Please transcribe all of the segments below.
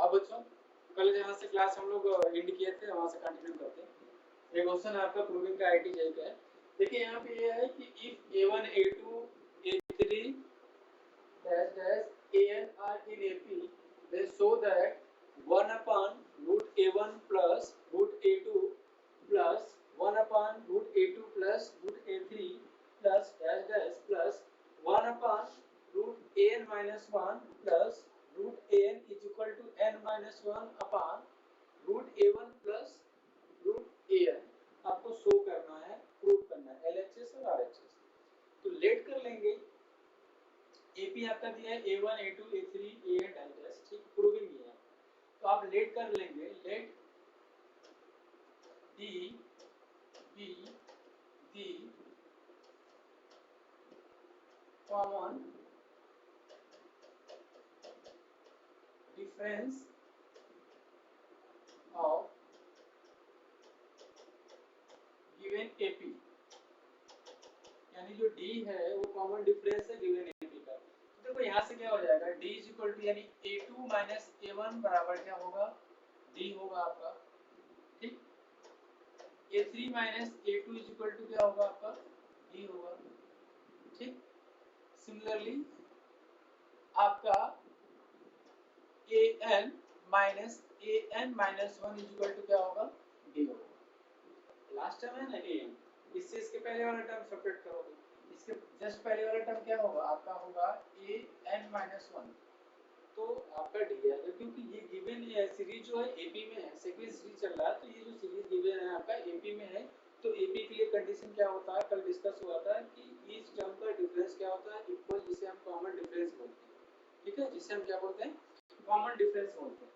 अब बच्चों कल जहाँ से क्लास हम लोग एंड किए थे वहाँ से कंटिन्यू करते हैं। ये क्वेश्चन है आपका प्रूविंग का आईटी जेई का है। देखिए यहाँ पे ये है कि if a1 a2 a3 dash dash an are in AP then show that 1 upon root a1 plus root a2 plus 1 upon root a2 plus root a3 plus dash dash plus 1 upon root an minus 1 plus root an is equal to n minus 1 upon root a1 plus root an आपको show करना है, prove करना है LHS और RHS। तो late कर लेंगे। AP आपका दिया है A1 A2 A3 AN डाइजेस, ठीक, प्रूविंग ये है। तो आप लेट कर लेंगे, let D B D common difference of given AP, यानी जो D है वो कॉमन डिफरेंस है गिवन AP का। तो देखो यहाँ से क्या हो जाएगा, D इज इक्वल टू यानी A2 माइनस A1 बराबर क्या होगा, D होगा आपका, ठीक। A3 minus A2 is equal to क्या होगा आपका, D होगा, ठीक। सिमिलरली आपका an minus an-1 is equal to क्या होगा, D होगा। लास्ट टर्म है ना an, इससे इसके पहले वाला टर्म सब्ट्रैक्ट करोगे, इसके जस्ट पहले वाला टर्म क्या होगा आपका, होगा an-1, तो आपका D आएगा। क्योंकि ये गिवन सीरीज जो है AP में है, सेकंड सीरीज चल रहा है, तो ये जो सीरीज गिवन है आपका AP में है, तो AP के लिए कंडीशन क्या होता है, कल डिस्कस हुआ था कि इस टर्म का डिफरेंस क्या होता है, इक्वल, जिसे हम कॉमन डिफरेंस बोलते हैं, ठीक है, जिसे हम क्या बोलते हैं, कॉमन डिफरेंस बोलते हैं।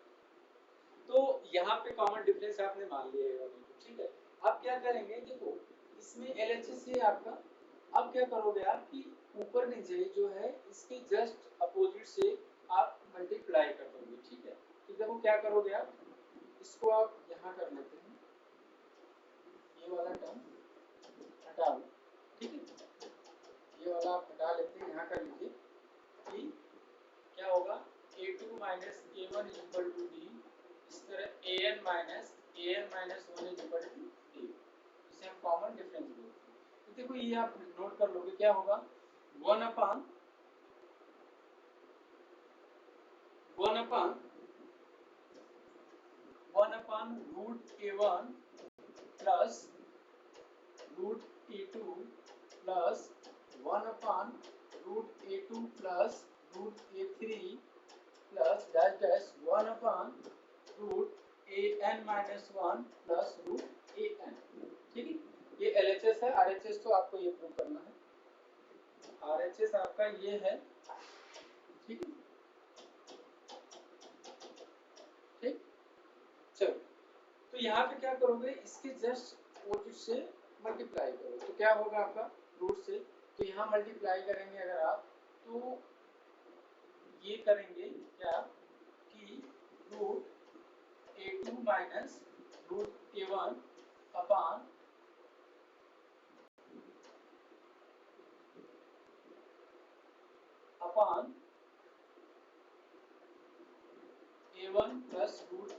तो यहाँ पे कॉमन डिफरेंस आपने मान लिया है, ठीक है। अब क्या करेंगे, देखो इसमें LHS है आपका। अब क्या करोगे आप कि ऊपर नीचे जो है इसके जस्ट अपोजिट से आप मल्टीप्लाई कर दोगे, ठीक है। तो देखो क्या करोगे आप, इसको आप यहाँ कर लेते हैं, ये वाला टर्म हटा लो, ठीक है, ये वाला आप हटा लेते हैं, यहाँ कर लीजिए कि क्या होगा, A2 minus A1 is equal to D, इस तरह an minus an-1 is equal to D, इसे हम कॉमन डिफरेंस बोलते हैं। तो देखो ये आप नोट कर लोगे, क्या होगा, 1 upon root A1 plus root A2 plus 1 upon root A2 plus root A3 plus dash dash 1 upon root an-1 plus root an, ठीक है। ये LHS है, RHS तो आपको ये प्रूव करना है, RHS आपका ये है, ठीक है, ठीक। चलो, तो यहाँ पे क्या करोगे, इसके जस्ट अपोजिट से मल्टीप्लाई करो, तो क्या होगा आपका, रूट से, तो यहाँ मल्टीप्लाई करेंगे अगर आप, तो ये करेंगे क्या कि root A2 minus root A1 upon A1 plus root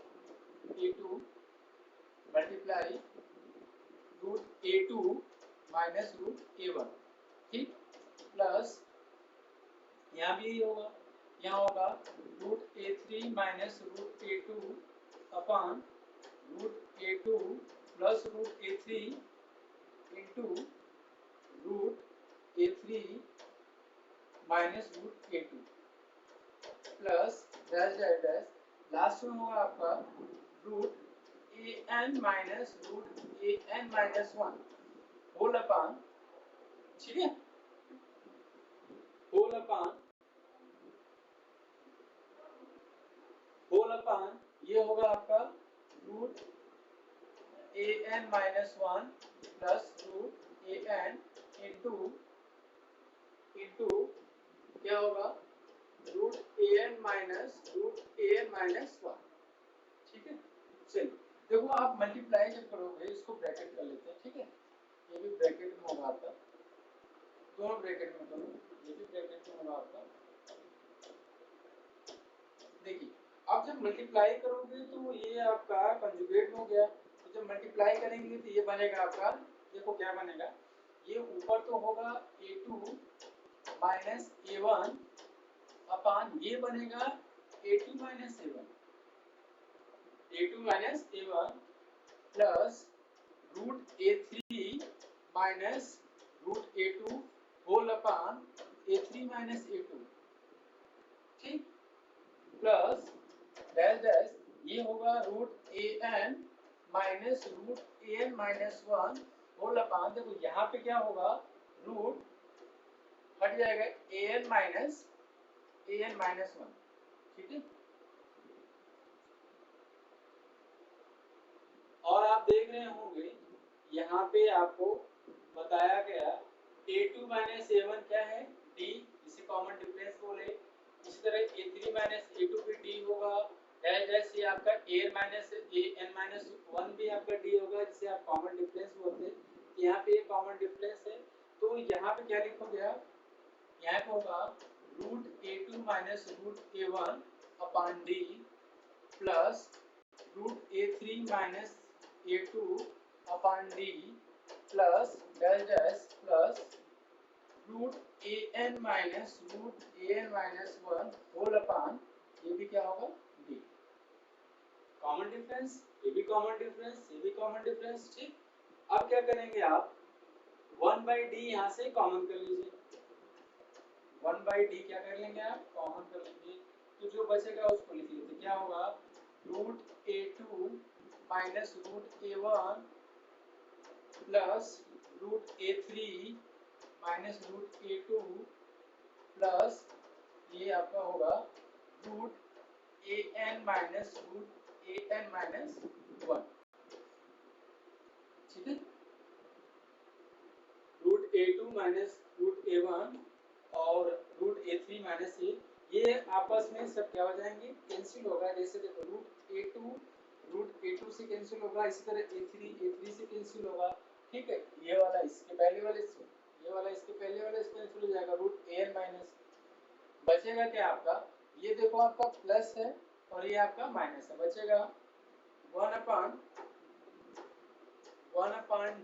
A2 multiply root A2 minus root A1, ठीक, प्लस यहाँ भी यही होगा, यहाँ होगा root A3 minus root A2 upon root A2 plus root A3 into root A3 minus root A2 plus dash dash dash, last में होगा आपका root an minus root an-1 whole upon, ठीक है, होल अपॉन ये होगा आपका root an-1 plus root an into क्या होगा, रूट an-1, ठीक है। चलिए देखो आप मल्टीप्लाई जब करोगे, इसको ब्रैकेट कर लेते हैं, ठीक है, ये भी ब्रैकेट में होगा आपका, दोनों ब्रैकेट में करो, ये भी ब्रैकेट में होगा आपका। देखिए अब आप जब मल्टीप्लाई करोगे तो ये आपका कंजुगेट हो गया, तो जब मल्टीप्लाई करेंगे तो ये बनेगा आपका, देखो क्या बनेगा, ये ऊपर तो होगा a2 माइनस a1 अपान ये बनेगा a2 minus a1, a2 minus a1 plus root a3 minus root a2 whole upon a3 minus a2, ठीक, प्लस डैश डैश ये होगा root an minus root an minus 1 whole upon, देखो यहाँ पे क्या होगा, रूट हट जाएगा an माइनस 1, ठीक है। और आप देख रहे होंगे यहाँ पे आपको बताया गया a2 माइनस a1 क्या है, d, जिसे कॉमन डिफरेंस बोले। इसी तरह a3 माइनस a2 भी d होगा, डैश डैश ये आपका an माइनस an 1 भी आपका d होगा, जिसे आप कॉमन डिफरेंस बोलते हैं। यहाँ पे ये कॉमन डिफरेंस है, तो यहाँ पे क्या लिखोगे आप, यहाँ पे होगा root a2 minus root a1 upon d plus root a3 minus a2 upon d plus dash dash plus root an minus root an minus 1 whole upon, ये भी क्या होगा, d, कॉमन डिफरेंस, ये भी कॉमन डिफरेंस, ये भी common difference, ठीक। अब क्या करेंगे आप, 1/d यहाँ से कॉमन कर लीजिए, 1/d क्या कर लेंगे आप, कॉमन कर लेंगे, तो जो बचेगा उसको लिख लीजिए, क्या होगा, root a2 minus root a1 plus root a3 minus root a2 plus ये आपका होगा root an minus root an minus 1, ठीक है। Root a2 minus root a1 और रूट a3 माइनस ये आपस में सब क्या हो जाएंगे, कैंसिल होगा। जैसे देखो रूट a2 से कैंसिल होगा, इसी तरह a3 से कैंसिल होगा, ठीक है। ये वाला इसके पहले वाले से, ये वाला इसके पहले वाले से कैंसिल हो जाएगा, रूट an माइनस, बचेगा क्या आपका, ये देखो आपका प्लस है और ये आपका माइनस है, बचेगा 1 अपान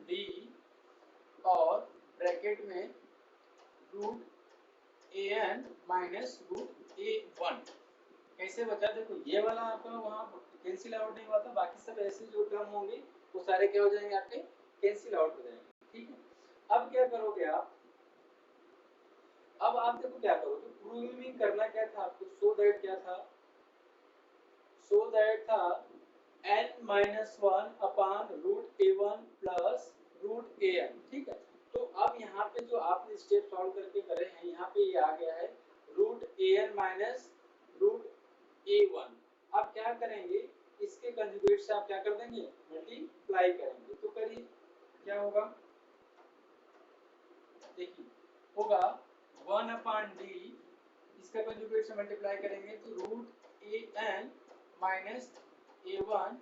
d और ब्रैकेट में root an minus root a1, कैसे बचा, देखो ये वाला आपका वहाँ कैंसिल आउट नहीं हुआ था, बाकी सब ऐसे जो टर्म होंगे वो सारे क्या हो जाएंगे, आपके कैंसिल आउट हो जाएंगे, ठीक है। अब क्या करोगे आप, अब आप देखो क्या करोगे, प्रूविंग करना क्या था आपको, सो दैट क्या था, सो दैट था n minus 1 upon root a1 plus root an, ठीक है। तो अब यहाँ पे जो आपने स्टेप सॉल्व करके करे हैं, यहाँ पे ये आ गया है root an minus root a1। अब क्या करेंगे, इसके कंजुगेट से आप क्या कर देंगे, मल्टीप्लाई करेंगे, तो करिए क्या होगा, देखिए होगा 1 अपान d, इसका कंजुगेट से मल्टीप्लाई करेंगे तो रूट an माइनस a1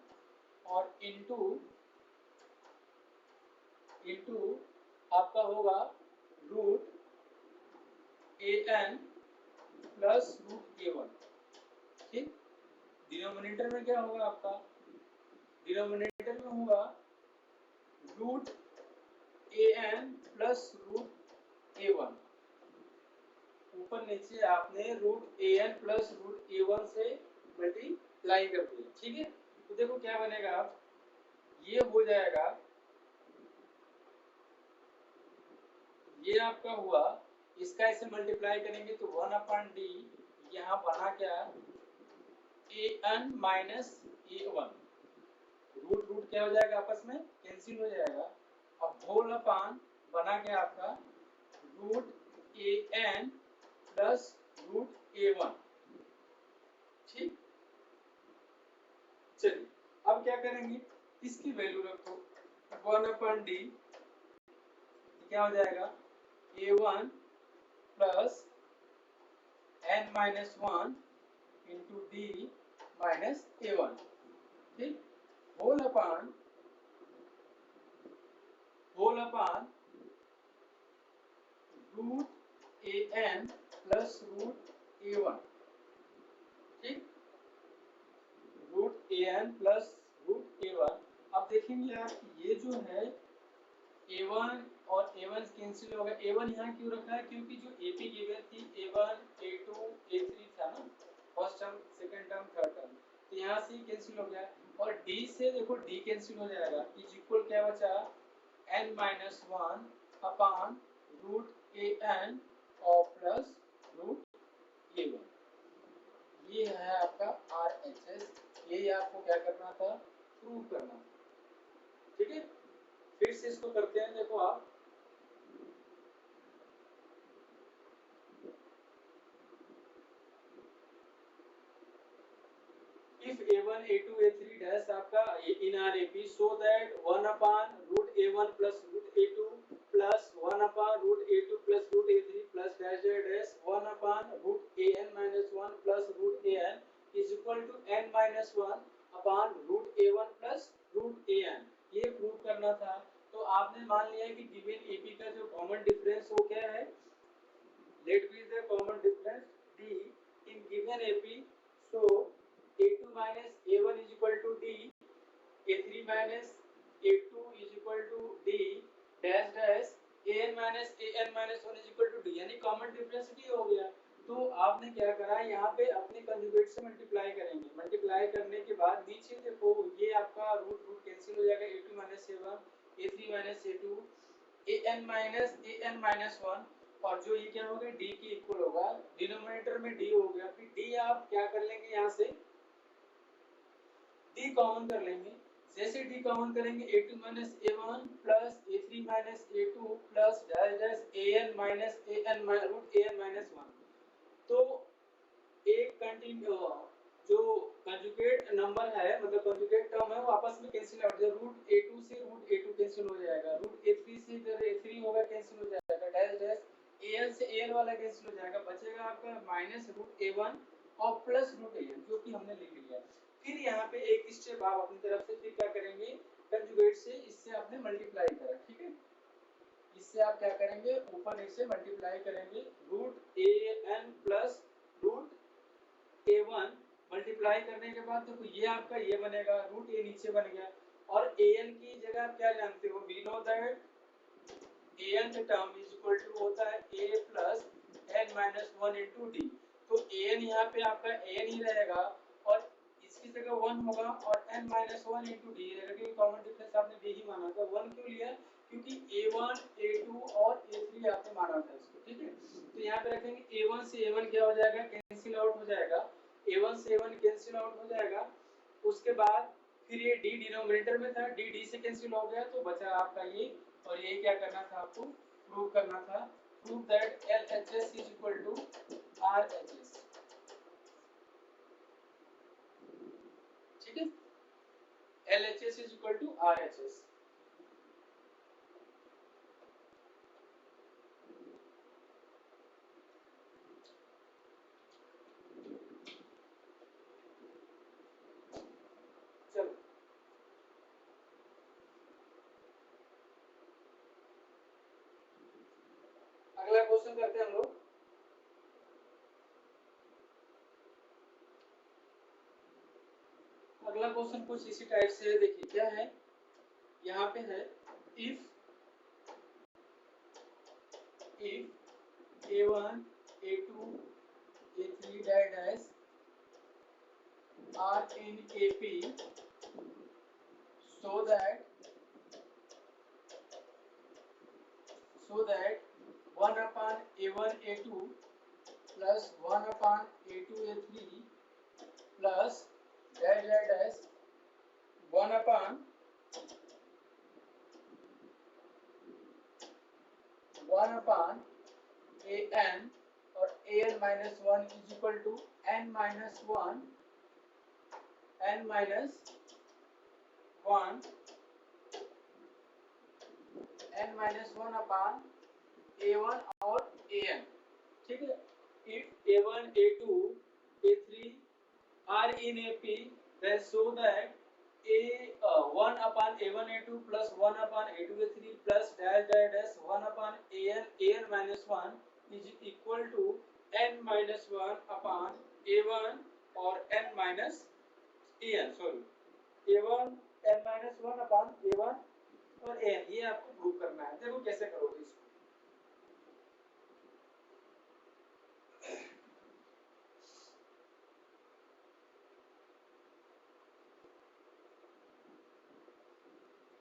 और इनटू आपका होगा root an plus root a1, ठीक। डिनोमिनेटर में क्या होगा आपका, डिनोमिनेटर में होगा root an plus root a1, ऊपर नीचे आपने root an plus root a1 से मल्टीप्लाई कर दिया, ठीक है। तो देखो क्या बनेगा, ये हो जाएगा, ये आपका हुआ, इसका ऐसे मल्टीप्लाई करेंगे तो 1 अपान d, यहाँ बना क्या, an minus a1, root root क्या हो जाएगा, आपस में कैंसिल हो जाएगा। अब होल अपान बना क्या आपका, root an plus root a1, ठीक। चलिए अब क्या करेंगे, इसकी वैल्यू रखो, 1 अपान d क्या हो जाएगा, a1 plus n minus 1 into d minus a1, ठीक। Whole upon root an plus root a1, ठीक। an plus root a1। अब देखेंगे आप ये जो है a1 और a1 कैंसिल हो गया। a1 यहाँ क्यों रखा है, क्योंकि जो ap गिवन थी a1 a2 a3 था ना, first term second term third term, तो यहाँ से कैंसिल हो गया। और d से देखो d कैंसिल हो जाएगा, इज इक्वल क्या बचा n minus one upon root an और प्लस रूट a1। ये है आपका RHS, ये आपको क्या करना था, प्रूव करना था। ठीक है, फिर से इसको करते हैं, देखो आप if a1 a2 a3 dash आपका in our AP so that 1 upon root a1 plus root a2 plus 1 upon root a2 plus root a3 plus dash dash dash 1 upon root an minus 1 plus root an is equal to n minus 1 upon root a1 plus root an। ये prove करना था। तो आपने मान लिया कि given AP का जो कॉमन डिफरेंस वो क्या है, let be the common difference d in given AP, so a2 minus a1 is equal to d, a3 minus a2 is equal to d dash dash an minus 1 is equal to d, यानी common difference d हो गया। तो आपने क्या करा, यहाँ पे अपने कंजुगेट से मल्टीप्लाई करेंगे, मल्टीप्लाई करने के बाद नीचे देखो ये आपका रूट रूट कैंसिल हो जाएगा, a2 minus a1 a3 minus a2 an minus 1, और जो ये क्या होगा d की इक्वल होगा, डिनोमिनेटर में d हो गया। फिर d आप क्या कर लेंगे, यहाँ से d कॉमन कर लेंगे। जैसे d कॉमन करेंगे a2 minus a1 plus a3 minus a2 plus dash dash an minus root an minus 1। तो एक कंटिन्यू जो कंजुगेट नंबर है, मतलब कंजुगेट टर्म है, वो आपस में कैंसिल आउट हो जाएगा। रूट a2 से रूट a2 कैंसिल हो जाएगा, रूट a3 से इधर a3 होगा कैंसिल हो जाएगा, डैश डैश an से an वाला कैंसिल हो जाएगा, बचेगा आपका माइनस रूट a1 और प्लस रूट an, जो कि हमने लिख लिया। फिर यहाँ पे एक स्टेप आप अपनी तरफ से फिर क्या करेंगे, कंजुगेट से इससे आपने मल्टीप्लाई करा, ठीक है, इससे आप क्या करेंगे, ऊपर नीचे मल्टीप्लाई करेंगे, root an plus root a1 multiply करने के बाद देखो ये आपका ये बनेगा, रूट a नीचे बन गया, और an की जगह आप क्या जानते हो, we know that an term is equal to होता है a plus n minus 1 into d. तो an यहाँ पे आपका an ही रहेगा और इसकी जगह 1 होगा, और n माइनस 1 इंटू डी रहेगा, क्योंकि कॉमन डिफरेंस आपने d ही माना था। 1 क्यों लिया, क्योंकि a1 a2 और a3 आपने माना था इसको, ठीक है। तो यहाँ पे रखेंगे a1 से a1 क्या हो जाएगा, कैंसिल आउट हो जाएगा, a1 से a1 कैंसिल आउट हो जाएगा। उसके बाद फिर ये d डिनोमिनेटर में था, d d से कैंसिल हो गया, तो बचा आपका ये, और ये क्या करना था आपको, प्रूव करना था, prove that LHS is equal to RHS, ठीक है, LHS is equal to RHS। चलो अगला क्वेश्चन करते हैं हम लोग। अगला क्वेश्चन कुछ इसी टाइप से है, देखिए क्या है, यहाँ पे है if a1 a2 a3 dash are in AP so that 1 upon a1 a2 plus 1 upon a2 a3 plus dash dash dash 1 upon 1 upon an और an minus 1 is equal to n minus 1 upon a1 और an, ठीक है। if a1 a2 a3 are in AP then show that a1 upon a1 a2 plus 1 upon a2 a3 plus dash dash dash 1 upon an minus 1 is equal to n minus 1 upon a1 और n minus an, sorry, a1 n-1 upon a1 और an, ये आपको prove करना है। देखो कैसे करोगे इसको।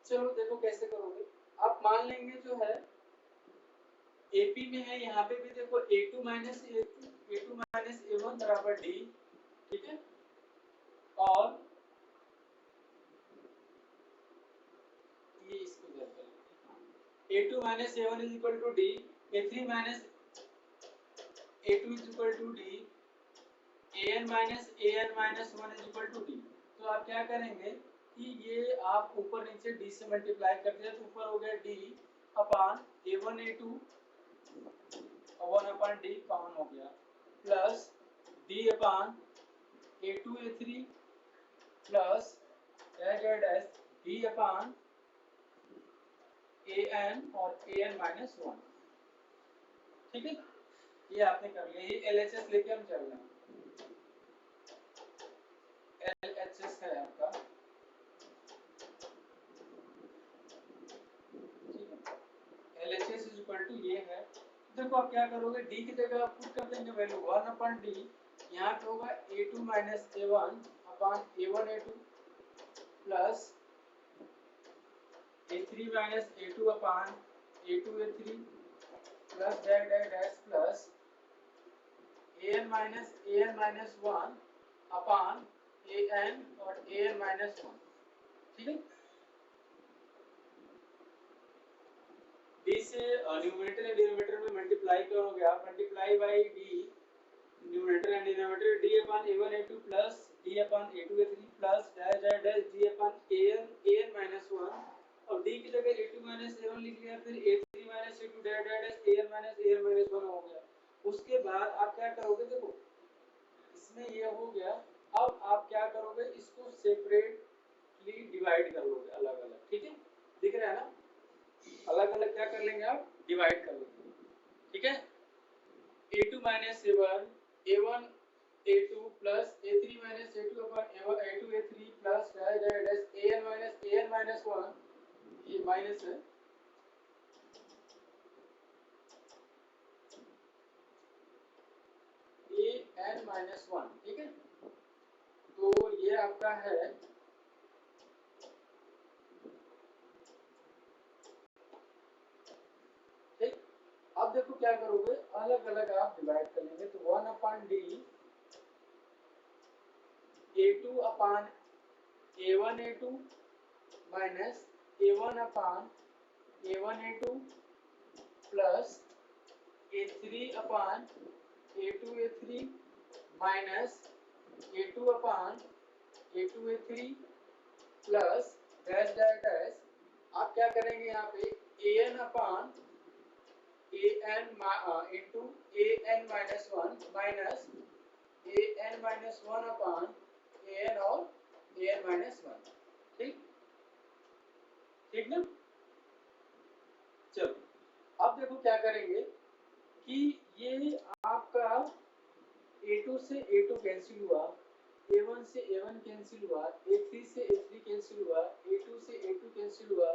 चलो देखो कैसे करोगे। आप मान लेंगे जो है AP में है, यहाँ पे भी देखो A2 minus A2 minus A1 बराबर D, ठीक है। और ये इसको इधर कर लेंगे, A2 minus A1 is equal to D, A3 minus A2 is equal to D, AN minus AN minus 1 is equal to D। तो आप क्या करेंगे कि ये आप ऊपर नीचे D से मल्टीप्लाई करते हैं तो ऊपर हो गया D अपान A1 A2 और 1 अपान D कॉमन हो गया, plus D upon A2 A3 plus dash D upon AN और AN माइनस 1, ठीक है। ये आपने कर लिया, ये LHS लेके हम चल रहे हैं। LHS है आपका, ठीक है। LHS इज इक्वल टू ये है। देखो आप क्या करोगे, D की जगह आप पुट कर देंगे वैल्यू 1 अपान D, यहाँ पे होगा A2 minus A1 upon A1 A2 plus A3 minus A2 upon A2 A3 plus dash plus AN minus 1 upon AN और AN माइनस 1, ठीक है। D से न्यूमरेटर एंड डिनोमिनेटर में मल्टीप्लाई करोगे आप, multiply by D numerator and denominator, D upon A1 A2 plus D upon A2 A3 plus dash D upon AN minus 1 और D की जगह A2 माइनस A1 लिख लिया, फिर A3 minus A2 dash AN minus 1 हो गया। उसके बाद आप क्या करोगे, देखो इसमें ये हो गया। अब आप क्या करोगे, इसको सेपरेटली डिवाइड कर लोगे अलग अलग, ठीक है। दिख रहा है ना, अलग अलग क्या कर लेंगे आप, डिवाइड कर लेंगे, ठीक है। A2 minus A1 A1 A2 plus A3 minus A2 upon A2 A3 plus dash AN minus 1, ये माइनस है, AN माइनस 1, ठीक है। तो ये आपका है, ठीक। अब देखो क्या करोगे, अलग अलग आप डिवाइड कर लेंगे, तो 1 अपान D A2 अपान A1 A2 माइनस A1 अपान A1 A2 प्लस A3 अपान A2 A3 माइनस A2 अपान A2 A3 प्लस डैश आप क्या करेंगे यहाँ पे AN upon AN into AN minus 1 minus AN minus 1 upon AN और AN minus 1, ठीक, ठीक ना। चलो अब देखो क्या करेंगे कि ये आपका A2 से A2 कैंसिल हुआ, A1 से A1 कैंसिल हुआ, A3 से A3 कैंसिल हुआ, A2 से A2 कैंसिल हुआ,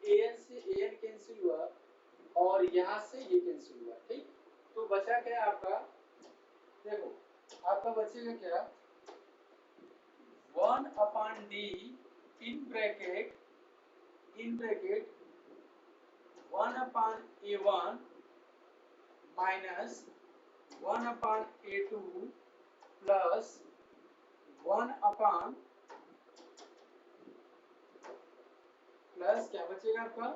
AN से AN कैंसिल हुआ और यहाँ से ये कैंसिल हुआ, ठीक। तो बचा क्या आपका, देखो आपका बचेगा क्या, 1 upon D in bracket 1 upon A1 minus 1 upon A2 plus 1 upon plus क्या बचेगा आपका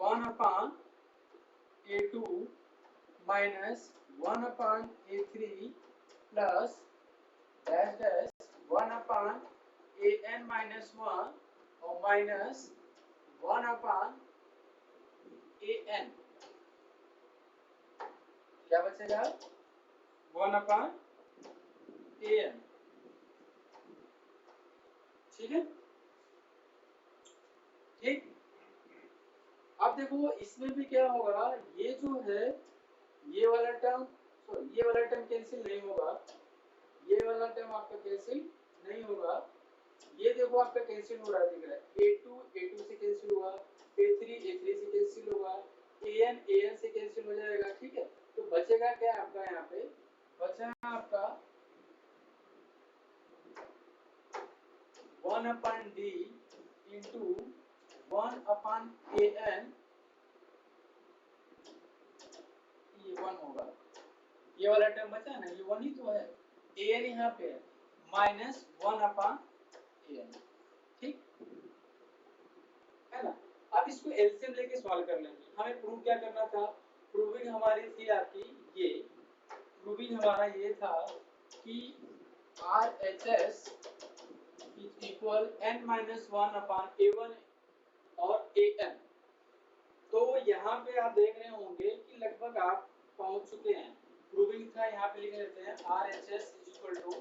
1 अपान A2 minus 1 upon A3 plus dash 1 upon AN minus 1 और माइनस 1 अपान AN, क्या बचेगा 1 अपान AN, ठीक है, ठीक। अब देखो इसमें भी क्या होगा, ये जो है ये वाला टर्म, सॉरी ये वाला टर्म कैंसिल नहीं होगा, ये वाला टर्म आपका कैंसिल नहीं होगा, ये देखो आपका कैंसिल हो रहा दिख रहा है, A2 से कैंसिल हुआ, A3 से कैंसिल हुआ, AN से कैंसिल हो जाएगा, ठीक है। तो बचेगा क्या आपका, यहाँ पे बचा आपका 1/d इंटू 1/an, ये 1 होगा, ये वाला टर्म बचा ना, ये 1 ही तो है, an यहाँ पे है, माइनस 1/an, ठीक है ना। अब इसको एलसीएम लेके सॉल्व कर लेंगे। हमें प्रूव क्या करना था, प्रूविंग हमारी थी आपकी ये, प्रूविंग हमारा ये था कि RHS इज इक्वल n-1/a1 और an। तो यहाँ पे आप देख रहे होंगे कि लगभग आप पहुंच चुके हैं। प्रूविंग था, यहाँ पे लिख लेते हैं RHS is equal to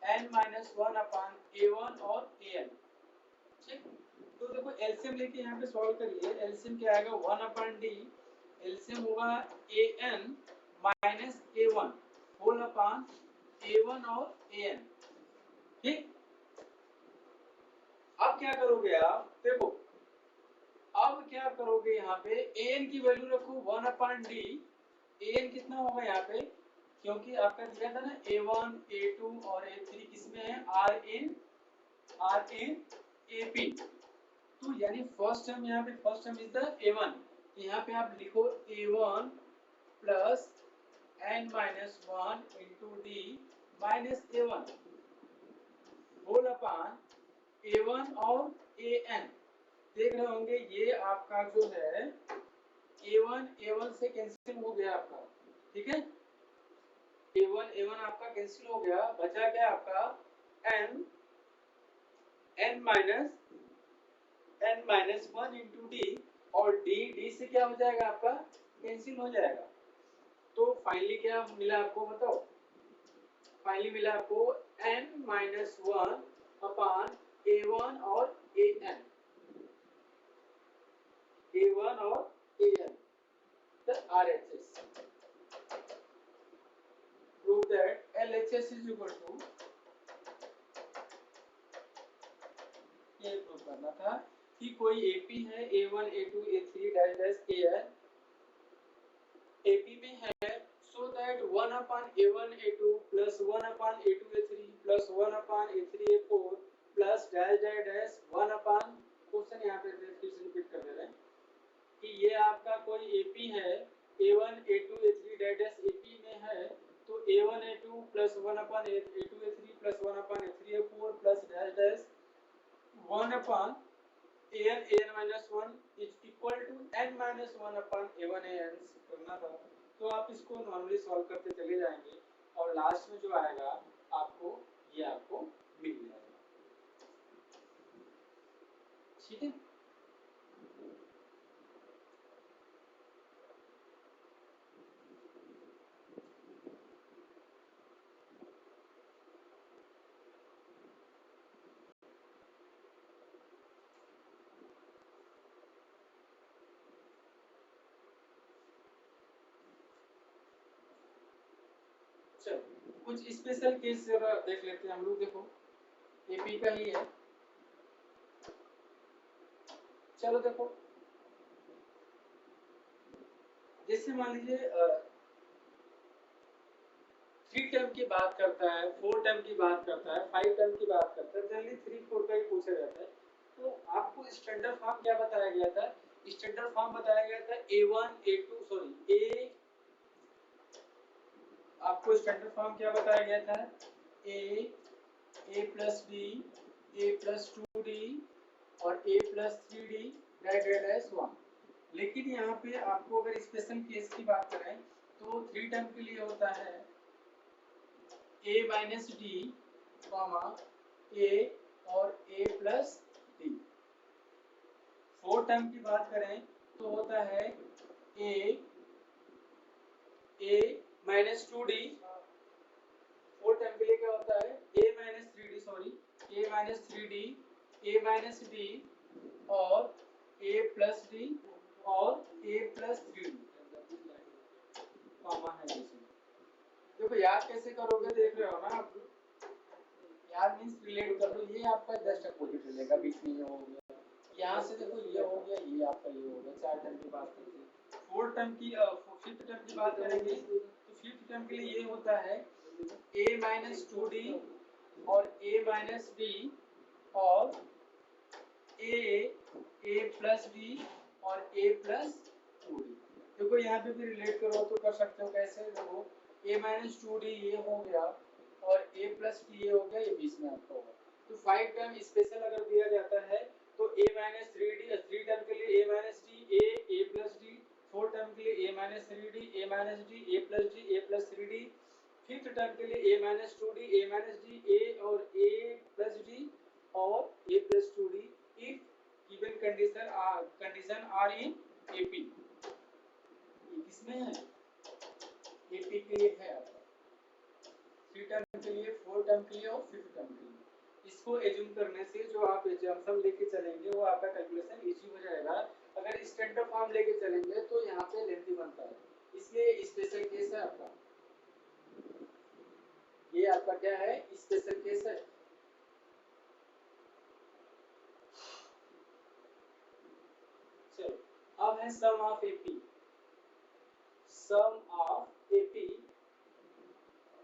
n-1/a1 और an, ठीक। तो देखो एलसीएम लेके यहाँ पे सॉल्व करिए, एलसीएम क्या आएगा 1/d, एलसीएम होगा an minus a1 whole upon a1 और an, ठीक। अब क्या करोगे आप, देखो अब क्या करोगे, यहाँ पे an की वैल्यू रखो 1/d, an कितना होगा यहाँ पे, क्योंकि आपका दिया था ना a1 a2 और a3 किसमें है, rn ap, तो यानी फर्स्ट टर्म, यहाँ पे first term is the a1, यहाँ पे आप लिखो a1 plus n-1 into d minus a1 whole upon a1 और an। देख रहे होंगे ये आपका जो है a1 से कैंसिल हो गया आपका, ठीक है, a1 आपका कैंसिल हो गया, बचा क्या आपका n-1 इंटू d, और d से क्या हो जाएगा आपका, कैंसिल हो जाएगा। तो फाइनली क्या मिला आपको बताओ, फाइनली मिला आपको n-1 अपान a1 और an, a1 और an, the RHS। Prove that LHS is equal to, ये प्रूव करना था कि कोई AP है A1 A2 A3 dash dash AN, AP में है, so that 1/A1 A2 plus 1/A2 A3 plus 1/A3 A4 plus dash dash dash 1/, question यहाँ पे फिर से रिपीट कर दे रहे हैं कि ये आपका कोई AP है A1 A2 A3 dash dash AP में है, तो A1 A2 plus 1/A2 A3 plus 1/A3 A4 plus dash dash 1/an minus 1 is equal to n-1/a1 an करना था। तो आप इसको नॉर्मली सॉल्व करते चले जाएंगे और लास्ट में जो आएगा आपको, ये आपको मिल जाएगा, ठीक है। चलो कुछ स्पेशल केस जरा देख लेते हैं हम लोग। देखो एपी का ही है, चलो देखो जैसे मान लीजिए 3 टर्म की बात करता है, 4 टर्म की बात करता है, 5 टर्म की बात करता है, जनरली 3 4 का ही पूछा जाता है। तो आपको स्टैंडर्ड फॉर्म क्या बताया गया था, स्टैंडर्ड फॉर्म बताया गया था A1 A2 सॉरी A, आपको स्टैंडर्ड फॉर्म क्या बताया गया था, A plus B A plus 2D और A प्लस 3D डैश 1। लेकिन यहाँ पे आपको अगर स्पेशल केस की बात करें तो 3 टर्म के लिए होता है A minus D comma A और A प्लस D। 4 टर्म की बात करें तो होता है A माइनस 2D, 4 टर्म के लिए क्या होता है A minus 3D sorry A minus 3D A minus D और A प्लस D और A प्लस 3D कॉमा है इसमें। देखो याद कैसे करोगे, देख रहे हो ना आप, यार मीन्स रिलेट कर लो, ये आपका जस्ट अपोजिट चलेगा, बीच में ये हो गया, यहाँ से देखो ये हो गया, ये आपका ये हो गया। 4 टर्म की बात करेंगे, 4 टर्म की 5th टर्म की बात करेंगे तो 5th टर्म के लिए ये होता है a माइनस 2d और a माइनस d और a प्लस d और a प्लस 2d। देखो यहाँ पे भी रिलेट करो तो कर सकते हो, कैसे? देखो a माइनस 2d ये हो गया और a प्लस d ये हो गया, ये बीच में आपका होगा। तो 5 टर्म स्पेशल अगर दिया जाता है तो a माइनस 3d, 3 टर्म के लिए a minus d, a plus d, 4 term के लिए a minus 3d, a minus d, a plus d, a plus 3d, 5th term के लिए a minus 2d, a minus d, a और a plus d और a plus 2d if given condition are in AP। ये किसमें है? AP के लिए है आपका, 3 टर्म के लिए, 4 टर्म के लिए और 5th टर्म के लिए। इसको एज्यूम करने से जो आप एग्जाम्पल लेके चलेंगे वो आपका कैलकुलेशन इजी हो जाएगा। अगर स्टैंडर्ड फॉर्म लेके चलेंगे तो यहाँ पे लेंथी बनता है, इसलिए स्पेशल केस है आपका। ये आपका क्या है? स्पेशल केस है। चलो अब है sum of AP. Sum of AP,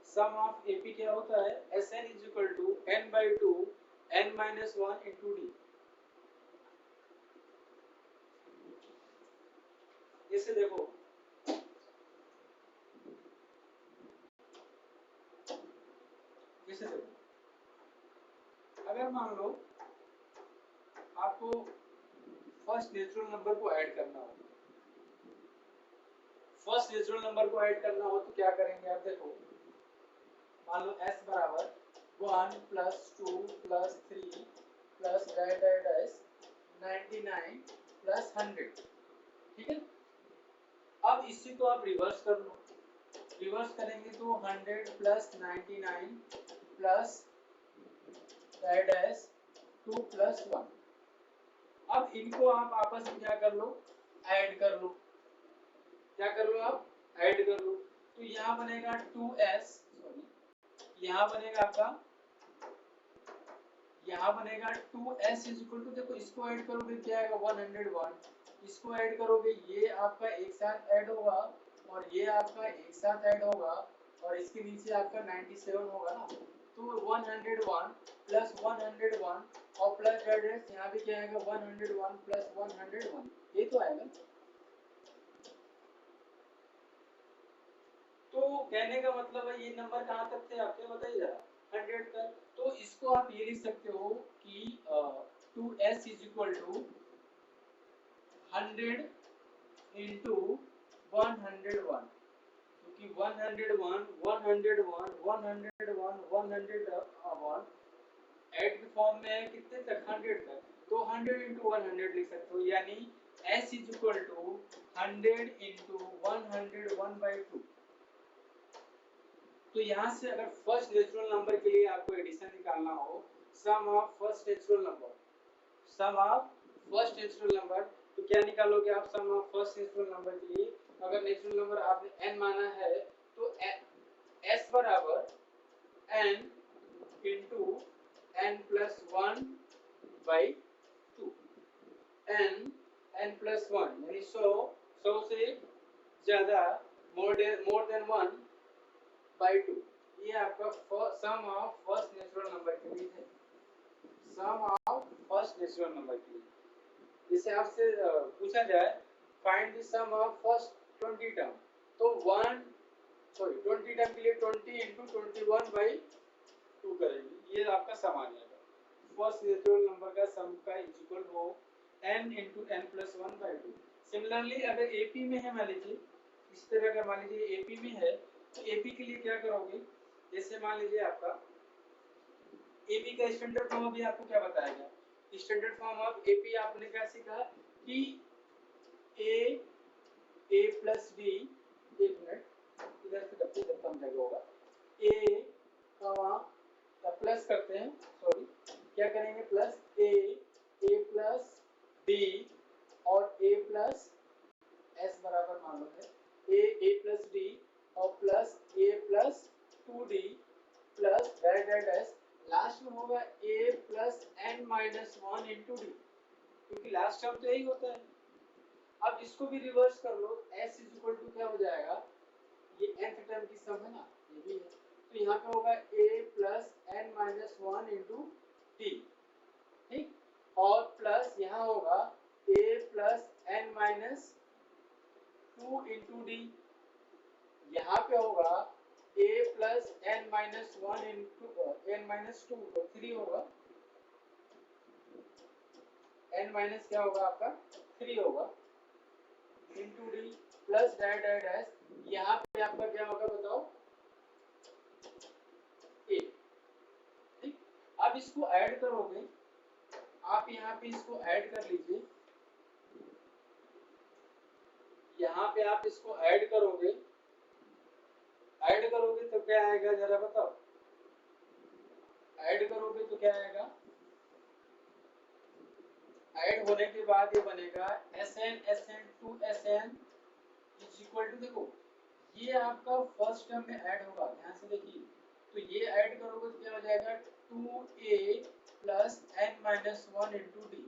sum of AP क्या होता है? Sn is equal to n/2 n minus 1 into d. जैसे देखो अगर मान लो आपको फर्स्ट नेचुरल नंबर को ऐड करना हो, फर्स्ट नेचुरल नंबर को ऐड करना हो तो क्या करेंगे आप? देखो मान लो s बराबर 1 plus 2 plus 3 plus dash 99 plus 100, ठीक है। अब इसी को आप रिवर्स कर लो, रिवर्स करेंगे तो 100 प्लस 99 प्लस डैश 2 प्लस 1। अब इनको आप आपस में क्या कर लो? ऐड कर लो। क्या कर लो आप? ऐड कर लो। तो यहाँ बनेगा 2s, सॉरी यहाँ बनेगा आपका, यहाँ बनेगा 2s इज इक्वल टू, देखो इसको ऐड करोगे क्या आएगा? 101। इसको ऐड करोगे ये आपका एक साथ ऐड होगा और ये आपका एक साथ ऐड होगा और इसके नीचे आपका 97 होगा ना। तो 101 प्लस 101 और प्लस एड्रेस यहाँ भी क्या आएगा? 101 प्लस 101, ये तो आएगा। तो कहने का मतलब है ये नंबर कहाँ तक थे आपके, बताइए जरा? 100 तक। तो इसको आप ये लिख सकते हो कि 2s is equal to 100 into 101, क्योंकि 101 101 101 101 ऐड के फॉर्म में है कितने तक? 100 तक। तो 100 इंटू 100 लिख सकते हो, यानी s is equal to 100 into 101/2। तो यहाँ से अगर फर्स्ट नेचुरल नंबर के लिए आपको एडिशन निकालना हो, sum of first natural number, sum of first natural number, तो क्या निकालोगे आप sum of first natural number के लिए? अगर नेचुरल नंबर आपने n माना है तो s बराबर n into n plus 1/2, n plus 1 यानी 100 से ज्यादा, मोर देन 1/2। ये आपका sum of first natural number के लिए है, sum of first natural number के लिए। जैसे आपसे पूछा जाए find the sum of first 20 term, तो 20 टर्म के लिए 20 इंटू 21/2 करेंगे, ये आपका सम आ जाएगा। फर्स्ट नेचुरल नंबर का सम का इक्वल हो n into n plus 1/2। Similarly अगर AP में है, मान लीजिए इस तरह का, मान लीजिए AP में है तो AP के लिए क्या करोगे? जैसे मान लीजिए आपका AP का स्टैंडर्ड फॉर्म अभी आपको क्या बताया गया? स्टैंडर्ड फॉर्म ऑफ AP आपने क्या सीखा कि a प्लस b, एक मिनट इधर से डब्बे जब कम जगह होगा, a का प्लस करते हैं, सॉरी क्या करेंगे? प्लस a प्लस b और a प्लस s बराबर मान लो है a प्लस d और plus a plus 2d plus dash last होगा a plus n minus one into d, क्योंकि लास्ट टर्म तो यही होता है। अब इसको भी रिवर्स कर लो, s इज इक्वल टू क्या हो जाएगा, ये nth टर्म की सम है ना, ये भी है, तो यहाँ पे होगा a plus n minus one into t, ठीक, और प्लस यहाँ होगा a plus n minus two into d, यहाँ पे होगा a plus n minus one into n minus two, तो 3 होगा, n माइनस क्या होगा आपका 3 होगा into d plus dash dash dash, यहाँ पे आपका क्या होगा बताओ, a, ठीक। अब इसको ऐड करोगे, आप यहाँ पे इसको ऐड कर लीजिए, यहाँ पे आप इसको ऐड करोगे, ऐड करोगे तो क्या आएगा जरा बताओ, ऐड करोगे तो क्या आएगा, ऐड होने के बाद ये बनेगा Sn two Sn is equal to, देखो ये आपका फर्स्ट टर्म में ऐड होगा, ध्यान से देखिए, तो ये ऐड करोगे तो क्या हो जाएगा 2a plus n minus one into d,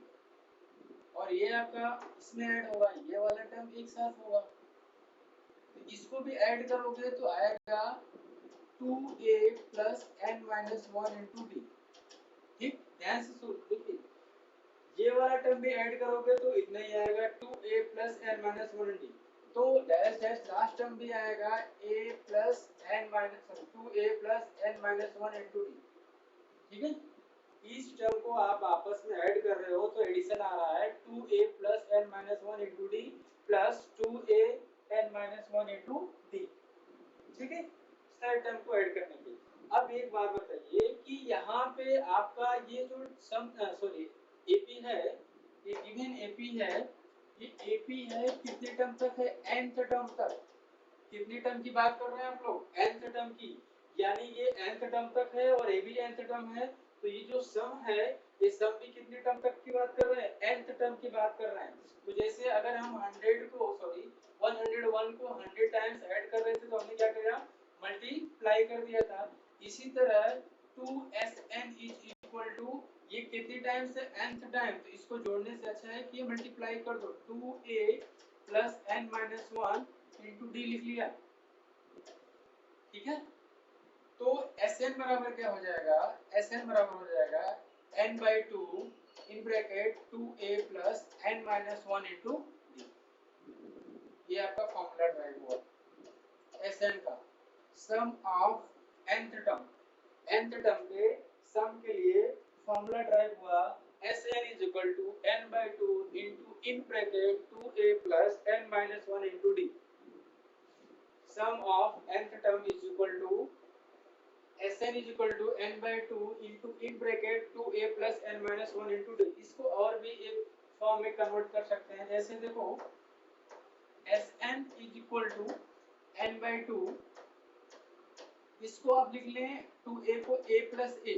और ये आपका इसमें ऐड होगा, ये वाला टर्म एक साथ होगा, तो इसको भी ऐड करोगे तो आएगा 2a plus n minus one into d, ठीक, ध्यान से सुन देखिए, ये वाला टर्म भी ऐड करोगे तो इतना ही आएगा 2a plus n minus one d, तो डैश डैश लास्ट टर्म भी आएगा a plus n minus 2a plus n minus one into d, ठीक है। इस टर्म को आप आपस में ऐड कर रहे हो तो एडिशन आ रहा है 2a plus n minus one into d plus 2a n minus one into d, ठीक है, सारे टर्म को ऐड करने के। अब एक बात बताइए कि यहाँ पे आपका ये जो सम सॉरी एपी है, ये गिवन एपी है, ये एपी है कितने टर्म तक है, nth टर्म तक, कितने टर्म की बात कर रहे हैं आप लोग, nth टर्म की, यानी ये nth टर्म तक है और ये भी nth टर्म है, तो ये जो सम है ये सम भी कितने टर्म तक की बात कर रहे हैं, nth टर्म की बात कर रहे हैं। तो जैसे अगर हम 100 को सॉरी 101 को 100 टाइम्स ऐड कर रहे थे तो हमने क्या किया, मल्टीप्लाई कर दिया था, इसी तरह 2Sn इज इक्वल टू ये कितनी टाइम्स है, nth टाइम, तो इसको जोड़ने से अच्छा है कि ये मल्टीप्लाई कर दो, 2a plus n minus one into D लिख लिया, ठीक है। तो Sn बराबर क्या हो जाएगा, Sn बराबर हो जाएगा n by two in bracket 2a plus n minus one into d, ये आपका फॉर्मूला ड्राइव हुआ Sn का, sum of nth term, nth term के सम के लिए फॉर्मूला ड्राइव हुआ Sn is equal to n by 2 into in bracket 2a plus n minus 1 into d, sum of nth term is equal to Sn is equal to n by 2 into in bracket 2a plus n minus 1 into d, इसको और भी एक form में convert कर सकते हैं, जैसे देखो Sn is equal to n by 2, इसको आप लिख लें 2a को a plus a,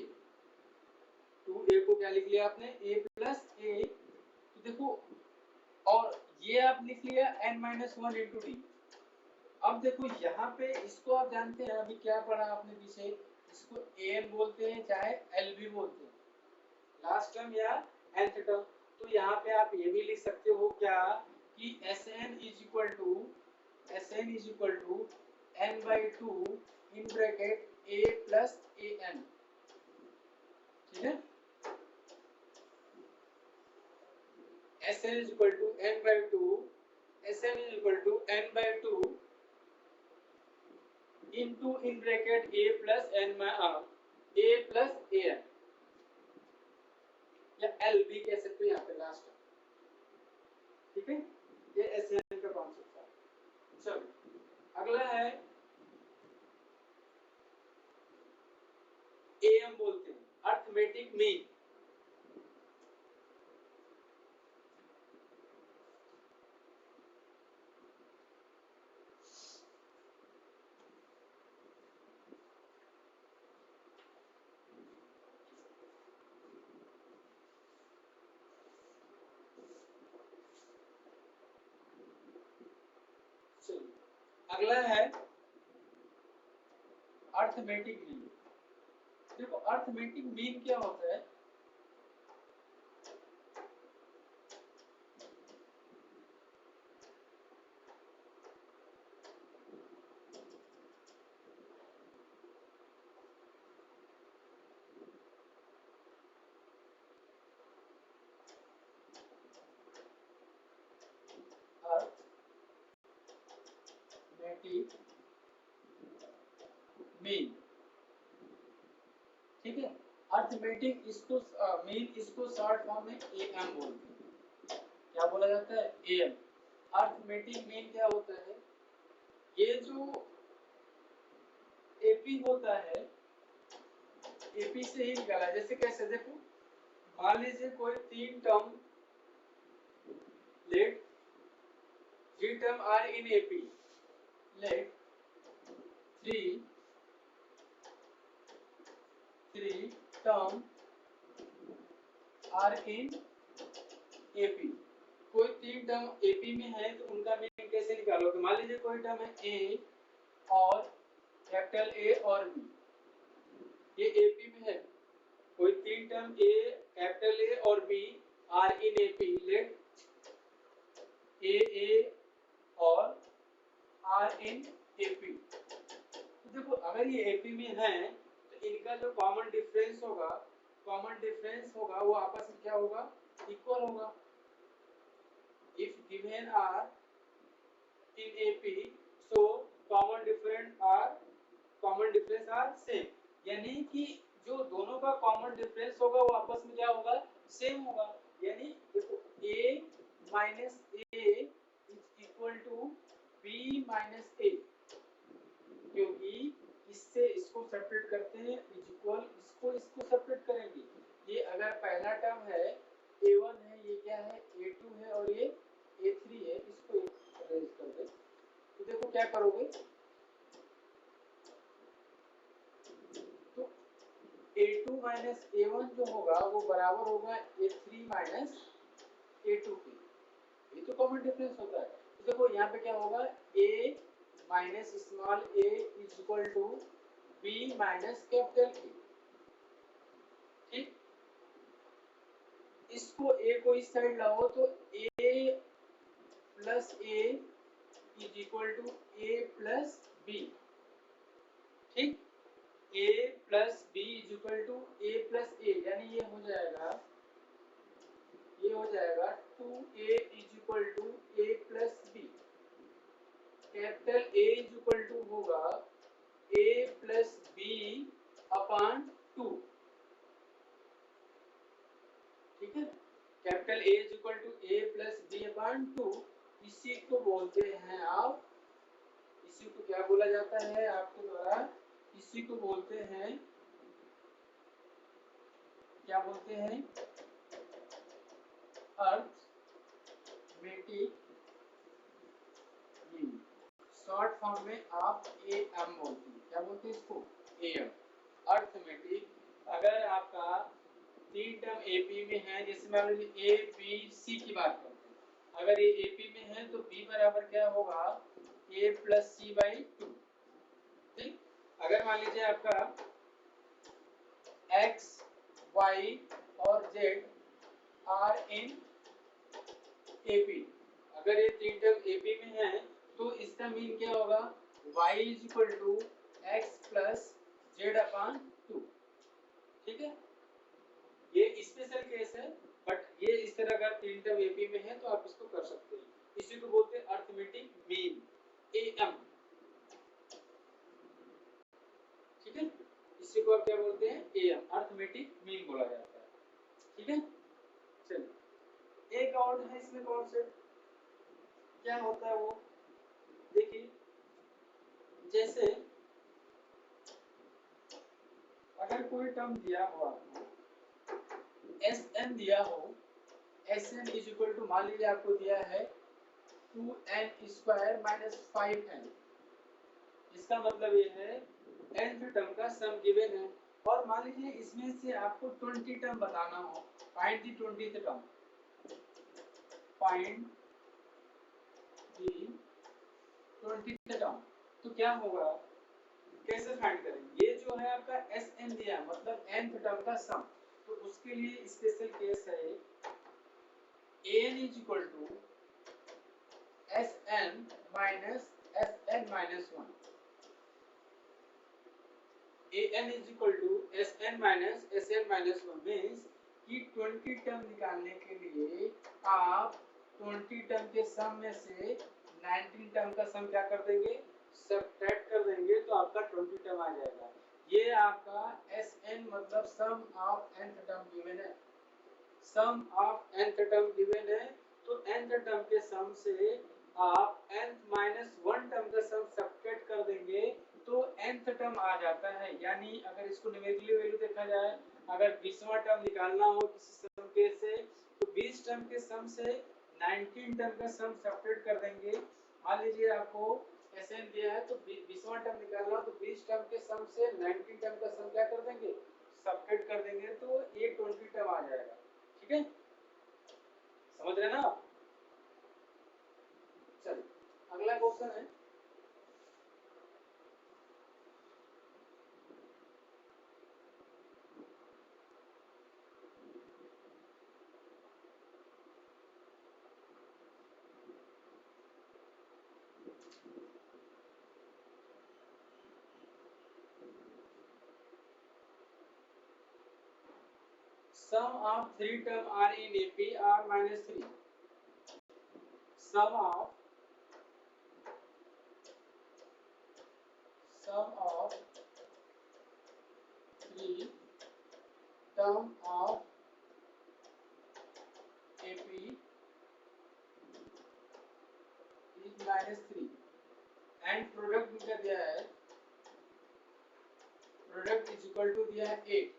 2a को क्या लिख लिया आपने a plus a, तो देखो और ये आप लिख लिया n minus 1 into d। अब देखो यहाँ पे इसको आप जानते हैं, अभी क्या पढ़ा आपने पीछे, इसको an बोलते हैं चाहे lb बोलते हैं, लास्ट टर्म या nth टर्म, तो यहाँ पे आप ये भी लिख सकते हो क्या कि Sn is equal to n by 2 in bracket a plus an, ठीक है, Sn is equal to n by 2, Sn is equal to n by 2 into in bracket a plus n a plus an, या l भी कह सकते हो यहाँ पे last, ठीक है, ये Sn का कॉन्सेप्ट है। चलो अगला है AM बोलते हैं अर्थमेटिक मीन, अगला है अर्थमेटिक मीन। देखो अर्थमेटिक मीन क्या होता है? अर्थमेटिक मीन, ठीक है। अर्थमेटिक इसको मीन इसको शॉर्ट फॉर्म में एएम बोलते हैं। क्या बोला जाता है? एएम। अर्थमेटिक मीन क्या होता है? ये जो एपी होता है, एपी से ही निकाला। जैसे कैसे देखो, मान लीजिए कोई 3 term, let 3 term are in AP, let 3 term are in AP. कोई 3 टर्म एपी में है तो उनका मीन कैसे निकालोगे? मान लीजिए कोई टर्म है ए और कैपिटल ए और बी, ये एपी में है। कोई 3 टर्म ए, कैपिटल ए और B are in AP, let A और आर इन एपी। तो देखो, अगर ये एपी में है तो इनका जो कॉमन डिफरेंस होगा वो आपस में क्या होगा? इक्वल होगा। If given are in AP, so common difference are same, यानी कि जो दोनों का कॉमन डिफरेंस होगा वो आपस में क्या होगा? सेम होगा। यानी देखो, a माइनस A is equal to b minus A, क्योंकि इससे इसको सेपरेट करते हैं, इज इक्वल इसको सेपरेट करेंगे। ये अगर पहला टर्म है a1 है, ये क्या है? a2 है और ये a3 है, इसको अरेंज कर दे। तो देखो क्या करोगे, तो a2 माइनस a1 जो होगा वो बराबर होगा a3 माइनस a2 के। ये तो कॉमन डिफरेंस होता है। तो देखो यहाँ पे क्या होगा, a minus small a is equal to b minus capital A, ठीक। इसको a को इस साइड लाओ तो a plus a is equal to a plus b, ठीक। a plus b is equal to a plus a, यानी ये हो जाएगा 2a is equal to a plus b। Capital A is equal to होगा a plus b upon 2, ठीक है। Capital A is equal to a plus b upon 2, इसी को बोलते हैं आप, इसी को क्या बोला जाता है आपके द्वारा? इसी को बोलते हैं, क्या बोलते हैं? Arithmetic mean. शॉर्ट फॉर्म में आप एएम बोलते हैं। क्या बोलते हैं इसको? Am, arithmetic. अगर आपका 3 टर्म एपी में है, जैसे मान लीजिए ए बी सी की बात करते हैं, अगर ये एपी में है तो बी बराबर क्या होगा? ए प्लस सी बाई 2, ठीक। अगर मान लीजिए आपका एक्स वाई और जेड आर इन एपी, अगर ये 3 टर्म एपी में है तो इसका मीन क्या होगा? y is equal to x plus z upon 2, ठीक है। ये स्पेशल केस है, बट ये इस तरह का 3 टर्म एपी में है तो आप इसको कर सकते हैं। इसी को बोलते हैं अर्थमेटिक मीन, एएम, ठीक है। इसी को आप क्या बोलते हैं? एएम, अर्थमेटिक मीन बोला जाता है, ठीक है। चलिए, एक और है इसमें कॉन्सेप्ट, क्या होता है वो देखिए। जैसे अगर कोई टर्म दिया हो आपको, Sn दिया हो, Sn इज इक्वल टू, मान लीजिए आपको दिया है 2n स्क्वायर माइनस 5n, इसका मतलब ये है nth टर्म का सम गिवन है। और मान लीजिए इसमें से आपको 20 टर्म बताना हो, find the 20th term, find the 20th term, तो क्या होगा? कैसे फाइंड करेंगे? ये जो है आपका एस एन दिया है, मतलब nth टर्म का सम, तो उसके लिए स्पेशल केस है an is equal to s n minus s n minus one. an is equal to sn minus sn minus 1 means कि 20 टर्म निकालने के लिए आप 20 टर्म के सम में से 19 टर्म का सम क्या कर देंगे, सब्ट्रैक्ट कर देंगे, तो आपका 20 टर्म आ जाएगा। ये आपका sn मतलब सम ऑफ nth टर्म गिवन है, sum of nth term given है, तो nth टर्म के सम से आप nth माइनस 1 टर्म का सम सब्ट्रैक्ट कर देंगे तो nth टर्म आ जाता है। यानी अगर इसको न्यूमेरिकली वैल्यू देखा जाए, अगर 20वां टर्म निकालना हो किसी सम के से, तो 20 टर्म के सम से 19 टर्म का सम सब्ट्रैक्ट कर देंगे। मान लीजिए आपको एसएन दिया है, तो 20वां टर्म निकालना हो तो 20 टर्म के सम से 19 टर्म का सम क्या कर देंगे, सब्ट्रैक्ट कर देंगे, तो ये 20 टर्म आ जाएगा। ठीक है, समझ रहे ना आप? चलिए अगला क्वेश्चन है, sum of three term are in AP r minus 3. Sum of three term of AP is minus 3 and product इनका दिया है, product is equal to दिया है 8।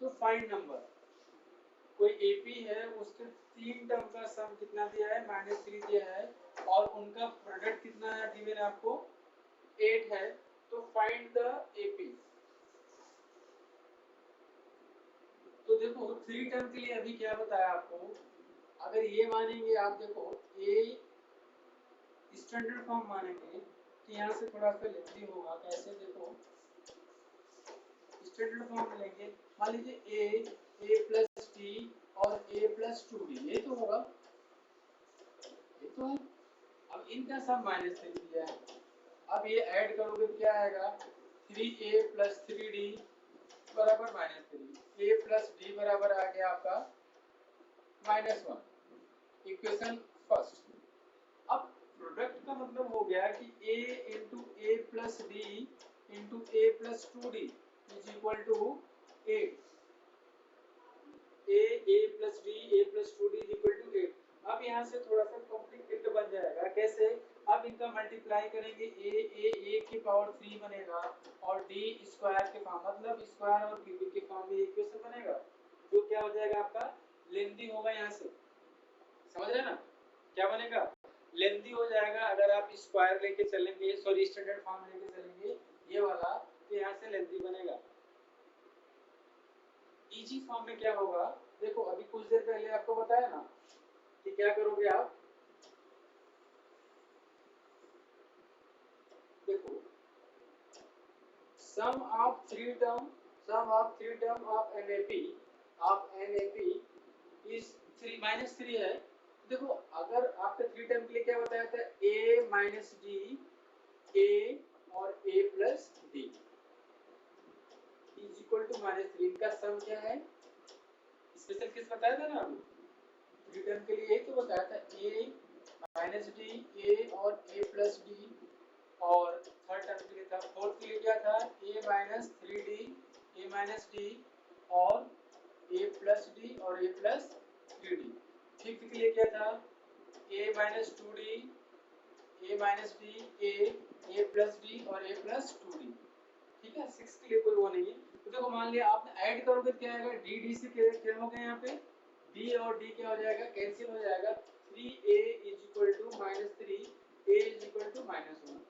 तो फाइंड नंबर, कोई एपी है उसके 3 टर्म का सम कितना दिया है, -3 दिया है, और उनका प्रोडक्ट कितना है गिवन आपको 8 है, तो फाइंड द एपी। तो देखो 3 टर्म के लिए अभी क्या बताया आपको, अगर ये मानेंगे आप, देखो ए स्टैंडर्ड फॉर्म मानेंगे तो यहाँ से थोड़ा सा लेंथी होगा, कैसे देखो स्टैंडर्ड फॉर्म लेंगे, मान लीजिए ए प्लस टी और ए प्लस 2d, ये तो होगा, ये तो है। अब इनका सम -3 दिया है, अब ये ऐड करोगे तो क्या आएगा, 3a प्लस 3d बराबर -3, a प्लस d बराबर आ गया आपका -1, इक्वेशन फर्स्ट। अब प्रोडक्ट का मतलब हो गया कि a into a plus d into a plus 2d is equal to 8, a plus d a plus 2d is equal to 8। अब यहाँ से थोड़ा सा कॉम्प्लिकेटेड बन जाएगा, कैसे, अब इनका मल्टीप्लाई करेंगे, a की पावर 3 बनेगा और d स्क्वायर के फॉर्म, मतलब स्क्वायर और क्यूबिक के फॉर्म में इक्वेशन बनेगा, जो क्या हो जाएगा आपका लेंथी होगा। यहाँ से समझ रहे ना, क्या बनेगा, लेंथी हो जाएगा। अगर आप स्क्वायर लेके चलेंगे, सॉरी स्टैंडर्ड फॉर्म लेके चलेंगे ये वाला, तो यहाँ से लेंथी बनेगा। इजी फॉर्म में क्या होगा, देखो अभी कुछ देर पहले आपको बताया ना कि क्या करोगे आप, देखो sum of three term of NAP is 3 -3 है। देखो अगर आपका 3 टर्म के लिए क्या बताया था, a माइनस डी, a और a plus d is equal to -3, इनका सम क्या है, स्पेशल केस बताया था ना अभी, 3 टर्म के लिए यही तो बताया था, a माइनस डी, a और a प्लस डी, और थर्ड टर्म के लिए था, फोर्थ के लिए क्या था, a minus 3d, a minus D और a प्लस डी और a प्लस 3d। फिफ्थ के लिए क्या था, a minus 2d, a minus d, a plus D और a प्लस 2d। ठीक है, सिक्स के लिए कोई वो नहीं है। तो देखो मान लिया आपने ऐड करोगे तो क्या आएगा, डी से क्या हो गया, यहाँ पे d और d क्या हो जाएगा, कैंसिल हो जाएगा, 3a is equal to -3, a is equal to -1,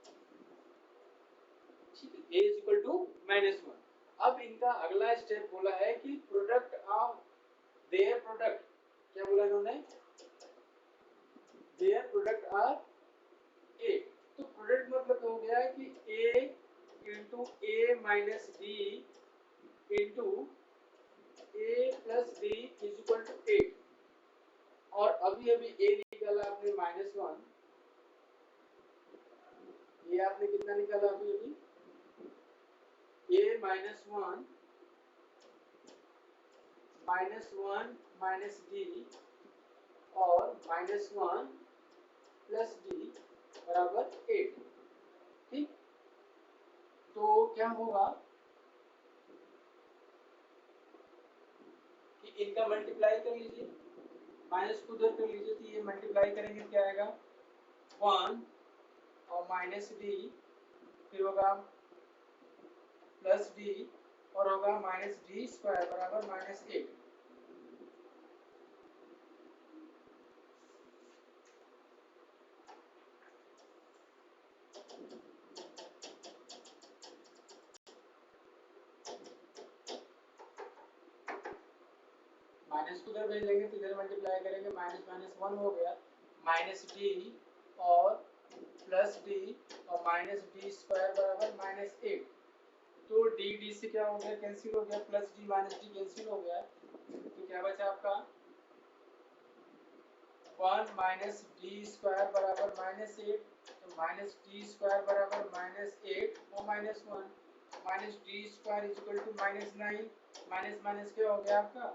ठीक है, a इज इक्वल टू -1। अब इनका अगला स्टेप बोला है कि प्रोडक्ट ऑफ देयर प्रोडक्ट, क्या बोला इन्होंने, देयर प्रोडक्ट आर a। तो प्रोडक्ट मतलब हो गया कि a into a minus d into a plus b is equal to 8 और अभी अभी ए निकाला आपने -1, ये आपने कितना निकाला अभी अभी a -1 माइनस डी और -1 प्लस डी बराबर 8। ठीक, तो क्या होगा कि इनका मल्टीप्लाई कर लीजिए, माइनस को उधर कर लीजिए तो ये मल्टीप्लाई करेंगे क्या आएगा 1 और माइनस डी, फिर होगा प्लस डी और होगा माइनस डी स्क्वायर बराबर -8। माइनस को उधर भेज देंगे तो इधर मल्टीप्लाई करेंगे, माइनस माइनस 1 हो गया, माइनस डी और प्लस डी और माइनस डी स्क्वायर बराबर -8। तो डी डी से क्या हो गया, कैंसिल हो गया, plus D minus D cancel हो गया, तो क्या बचा आपका 1 माइनस डी स्क्वायर बराबर -8, तो माइनस डी स्क्वायर बराबर -8 और -1, minus d square is equal to -9, minus minus क्या हो गया आपका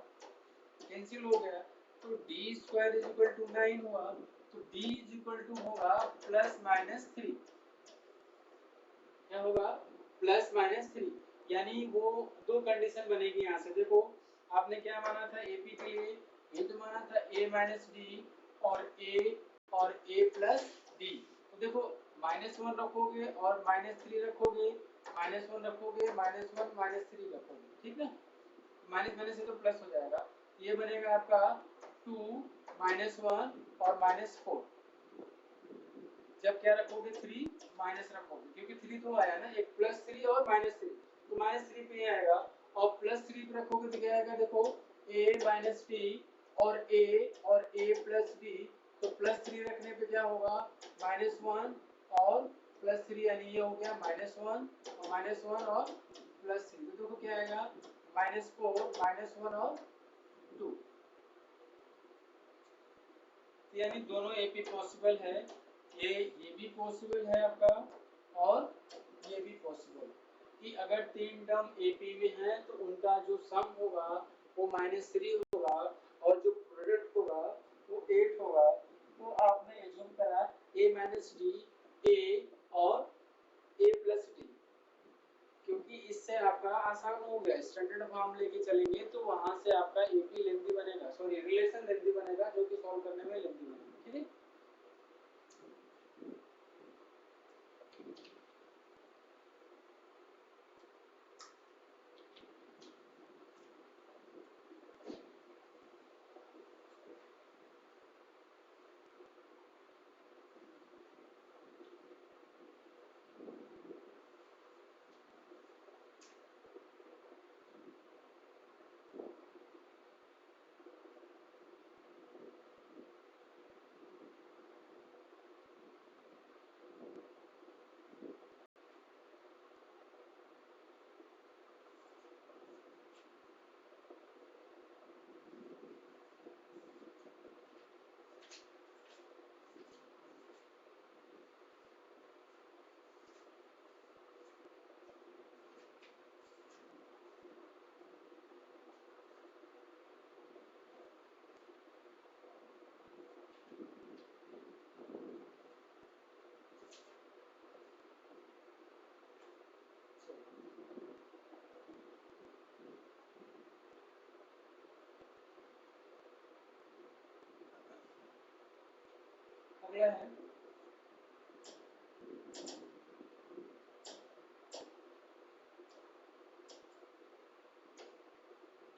कैंसिल हो गया, तो d square is equal to 9 हुआ, तो डी इज इक्वल टू होगा +-3, क्या होगा +-3, यानी वो दो कंडीशन बनेगी यहाँ से। देखो आपने क्या माना था एपी के लिए, ये तो माना था a माइनस डी और a प्लस डी, तो देखो -1 रखोगे और -3 रखोगे, -1 रखोगे, -1 -3 रखोगे, ठीक है, माइनस माइनस से तो प्लस हो जाएगा, ये बनेगा आपका 2 -1 और -4। जब क्या रखोगे 3 माइनस रखोगे, क्योंकि 3 तो आया ना, एक +3 और -3, तो -3 पे आएगा और +3 पे रखोगे तो क्या आएगा, देखो a माइनस डी और a प्लस डी, तो +3 रखने पे क्या होगा -1 और +3, यानी ये हो गया -1 और -1 और +3, तो देखो क्या आएगा -4 -1 और 2, यानी दोनों एपी पॉसिबल है, ये भी पॉसिबल है आपका और ये भी पॉसिबल, कि अगर तीन टर्म एपी में है तो उनका जो सम होगा वो -3 होगा और जो प्रोडक्ट होगा वो 8 होगा, तो आपने एज्यूम करा a माइनस डी a और a प्लस डी, क्योंकि इससे आपका आसान हो गया, स्टैंडर्ड फॉर्म लेके चलेंगे तो वहां से आपका एपी लेंथी बनेगा, सॉरी रिलेशन लेंथी बनेगा, जो कि सॉल्व करने में लेंथी बनेगा, ठीक है। अगला है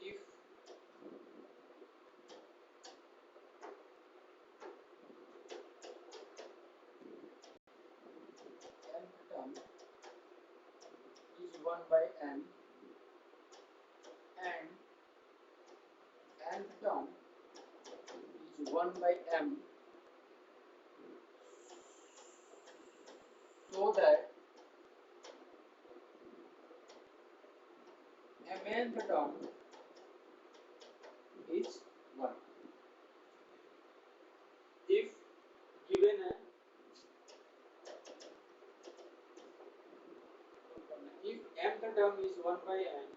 if nth term is 1 by n and nth term is 1 by m, so that nth term is 1. If given है, if nth term is 1 by n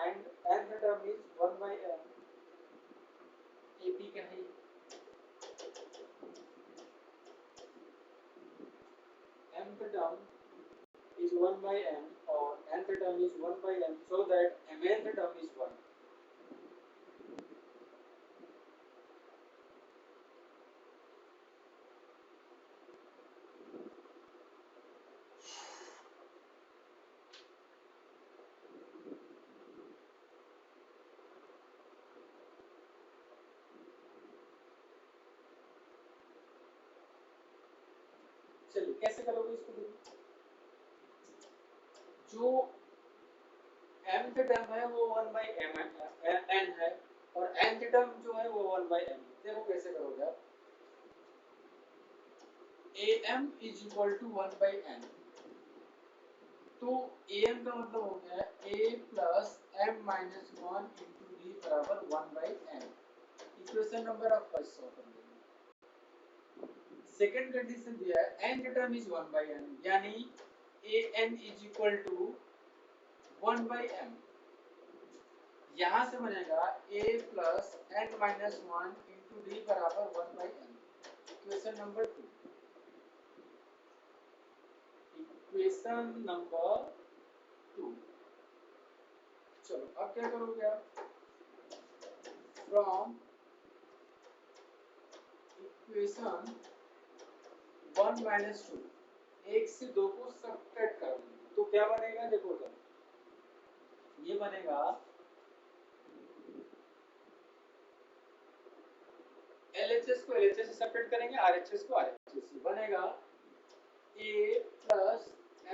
and nth term is 1 by n, AP क्या है? mth term is 1 by n or nth term is 1 by n, so that mth term is 1. चलिए कैसे करोगे इसको? देखो, जो mth term है वो 1 by n है और nth टर्म जो है वो 1 by n। देखो कैसे करोगे आप? am is equal to 1 by n, तो am का मतलब हो गया a plus m minus 1 into d बराबर 1 by n। इक्वेशन नंबर आप फर्स्ट सॉल्व कर लेंगे। सेकंड कंडीशन दिया है n term is 1 by n, यानी an is equal to 1 by m। यहाँ से बनेगा a plus n minus 1 into d बराबर 1 by n। Equation number 2। Equation number 2। चलो अब क्या करोगे आप? फ्रॉम इक्वेशन 1 minus 2, 1 से 2 को सब्ट्रैक्ट कर देंगे तो क्या बनेगा? देखो तो ये बनेगा LHS को LHS से सब्ट्रैक्ट करेंगे, RHS को RHS से, बनेगा a plus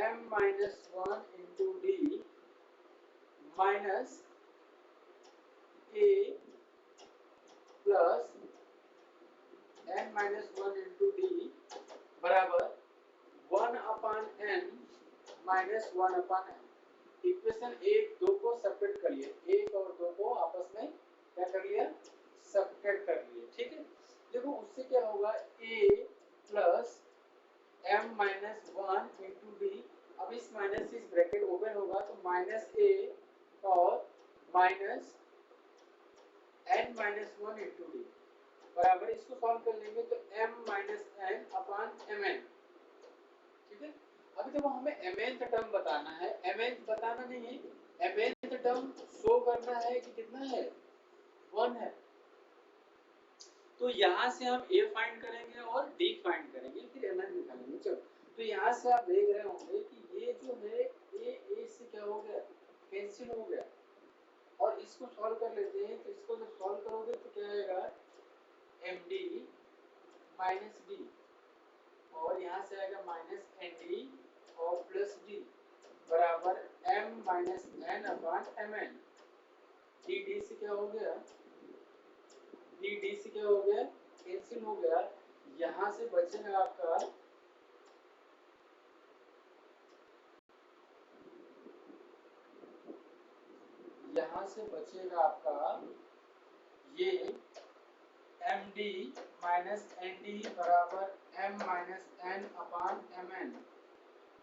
m minus 1 into d minus a plus n minus 1 into d बराबर 1 upon n minus 1 upon n। Equation 1 2 को सब्ट्रैक्ट कर लिए, 1 और 2 को आपस में क्या कर लिया? सब्ट्रैक्ट कर लिए। ठीक है, देखो उससे क्या होगा? a plus m minus 1 into d, अब इस माइनस से इस ब्रैकेट ओपन होगा तो माइनस a और minus n minus 1 into d बराबर, इसको सॉल्व कर लेंगे तो m minus n upon mn। ठीक है, अभी देखो हमें mnth टर्म बताना है, mnth बताना नहीं है, mnth टर्म शो करना है कि कितना है? 1 है। तो यहाँ से हम a फाइंड करेंगे और d फाइंड करेंगे, फिर mn निकालेंगे। चलो, तो यहाँ से आप देख रहे होंगे कि ये जो है a से क्या हो गया? कैंसिल हो गया। और इसको सॉल्व कर लेते हैं, तो इसको जब सॉल्व करोगे तो क्या आएगा? md माइनस d, और यहाँ से आएगा माइनस nd और प्लस d बराबर m minus n upon mn। d से क्या हो गया? d से क्या हो गया? कैंसिल हो गया। यहाँ से बचेगा आपका ये md माइनस nd बराबर m minus n upon mn।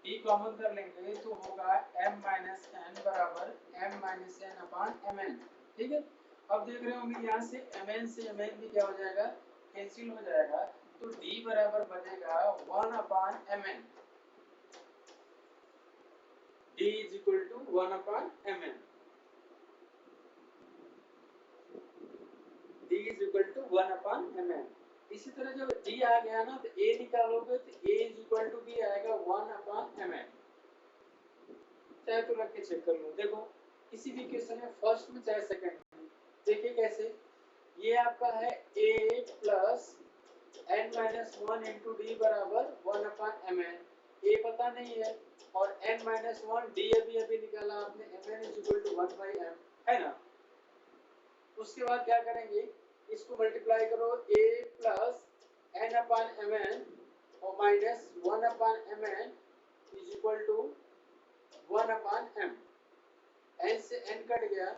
d common कर लेंगे तो होगा m माइनस n बराबर m minus n upon mn। ठीक है, अब देख रहे होंगे यहाँ से mn से mn भी क्या हो जाएगा? कैंसिल हो जाएगा, तो d बराबर बनेगा 1 upon mn। d is equal to 1 upon mn। d is equal to 1 upon mn। इसी तरह जब d आ गया ना तो a निकालोगे तो a is equal to b आएगा 1 अपॉन mn। चाहे तो रख के चेक कर लो। देखो किसी भी क्वेश्चन में फर्स्ट में चाहे सेकंड में, देखिए कैसे ये आपका है a plus n minus 1 into D बराबर 1 अपॉन mn। a पता नहीं है और n माइनस 1 d अभी निकाला आपने, mn is equal to 1 by m, है ना? उसके बाद क्या करेंगे? इसको मल्टीप्लाई करो, a plus n upon mn और minus 1 upon mn is equal to 1 upon m। n से n कट गया,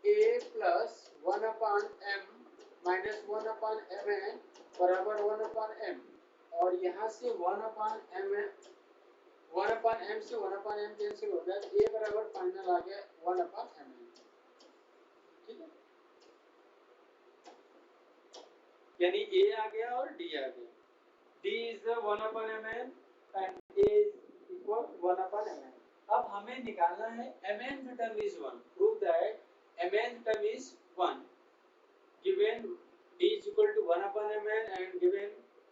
a plus 1/m minus 1/mn बराबर 1/m, और यहाँ से 1/m से 1/m कैंसिल हो गया, a बराबर फाइनल आ गया 1/mn। ठीक है, यानी a आ गया और d आ गया। d is 1/mn and a is equal 1/mn। अब हमें निकालना है mnth term is 1, prove that mnth term is 1 given d is equal to 1/mn and given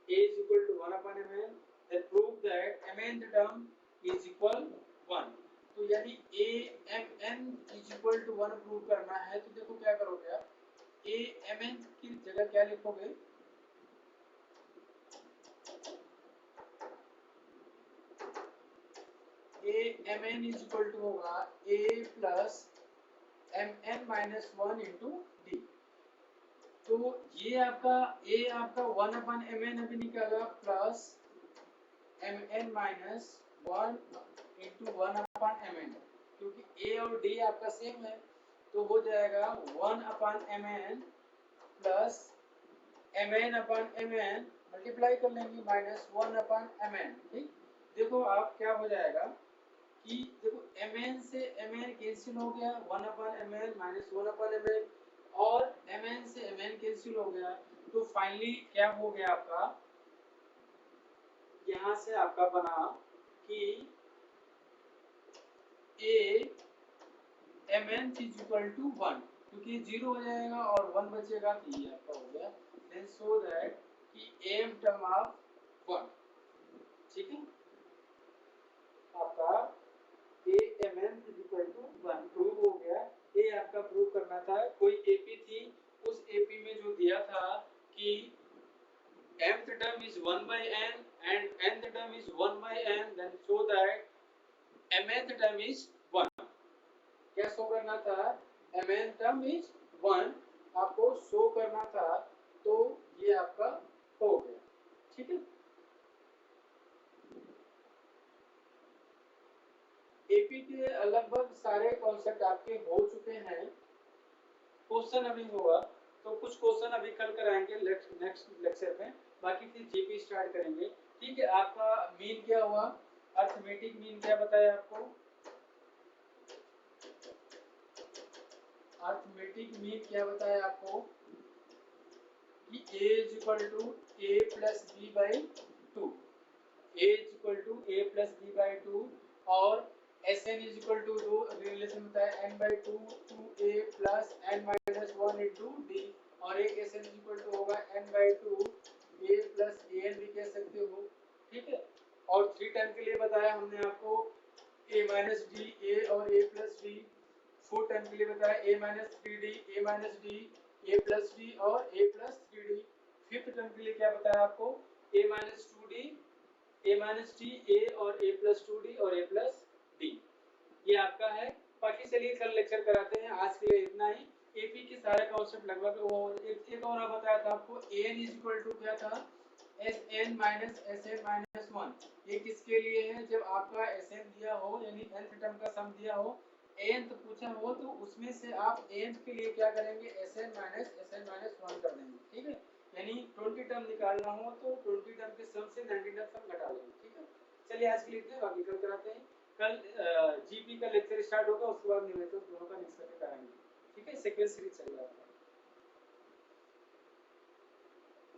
a is equal to 1/mn, then prove that mnth term is equal 1। तो यानी a mn is equal to 1 prove करना है, तो देखो क्या करोगे आप, a mn की जगह क्या लिखोगे, a mn is equal to होगा a plus mn minus 1 into d. तो ये आपका a आपका 1/mn अभी निकाला plus mn minus 1 into 1/mn, क्योंकि a और d आपका सेम है, तो हो जाएगा 1/mn प्लस mn/mn मल्टीप्लाई कर लेंगे माइनस 1/mn। ठीक, देखो आप क्या हो जाएगा कि देखो mn से mn कैंसिल हो गया, 1/mn माइनस 1/mn, और mn से mn कैंसिल हो गया, तो फाइनली क्या हो गया आपका, यहाँ से आपका बना कि a mn is equal to 1, क्योंकि 0 हो जाएगा और 1 बचेगा, तो ये आपका हो गया, then show that कि m term of 1। ठीक है, आपका a mn is equal to 1 prove हो गया। ये आपका प्रूव करना था, कोई एपी थी, उस एपी में जो दिया था कि mth term is 1/n and nth term is 1/n, then show that mnth term is 1। क्या शो करना था, mnth term is 1 आपको शो करना था, तो ये आपका हो गया। ठीक है, एपी के लगभग सारे कॉन्सेप्ट आपके हो चुके हैं, क्वेश्चन अभी होगा, तो कुछ क्वेश्चन अभी कल कराएंगे नेक्स्ट लेक्चर में, बाकी फिर जीपी स्टार्ट करेंगे। ठीक है, आपका मीन क्या हुआ, अर्थमेटिक मीन क्या बताया आपको, अर्थमेटिक मीन क्या बताया आपको कि a is equal to a plus b by 2, a is equal to a plus b by 2, और Sn is equal to दो रिलेशन होता है n by 2 to a plus n minus 1 into d, और एक Sn is equal to होगा n by 2 a plus an भी कह सकते हो। ठीक है, और 3 टाइम के लिए बताया हमने आपको a minus d a और a plus d, 4 टाइम के लिए बताया a minus 3d a minus d a plus d और a plus 3d, 5th term के लिए क्या बताया आपको, a minus 2d a minus d a और a plus 2d और a plus d। ये आपका है, बाकी चलिए कल लेक्चर कराते हैं, आज के लिए इतना ही। एपी के सारे कॉन्सेप्ट लगभग वो एक और बताया था आपको, an इज इक्वल टू क्या था, sn माइनस sn माइनस 1, ये किसके लिए है, जब आपका sn दिया हो यानी nth टर्म का सम दिया हो, nth पूछा हो, तो उसमें से आप nth के लिए क्या करेंगे, sn माइनस 1 कर देंगे। ठीक है, यानी 20 टर्म निकालना हो तो 20 टर्म के सम से 19 टर्म घटा लेंगे। ठीक है, चलिए आज के लिए इतना, बाकी कल कराते हैं। कल जीपी का लेक्चर स्टार्ट होगा, उसके बाद निवेदन दोनों का मिक्स करके कराएंगे। ठीक है, सेकेंड सीरीज चल रहा है।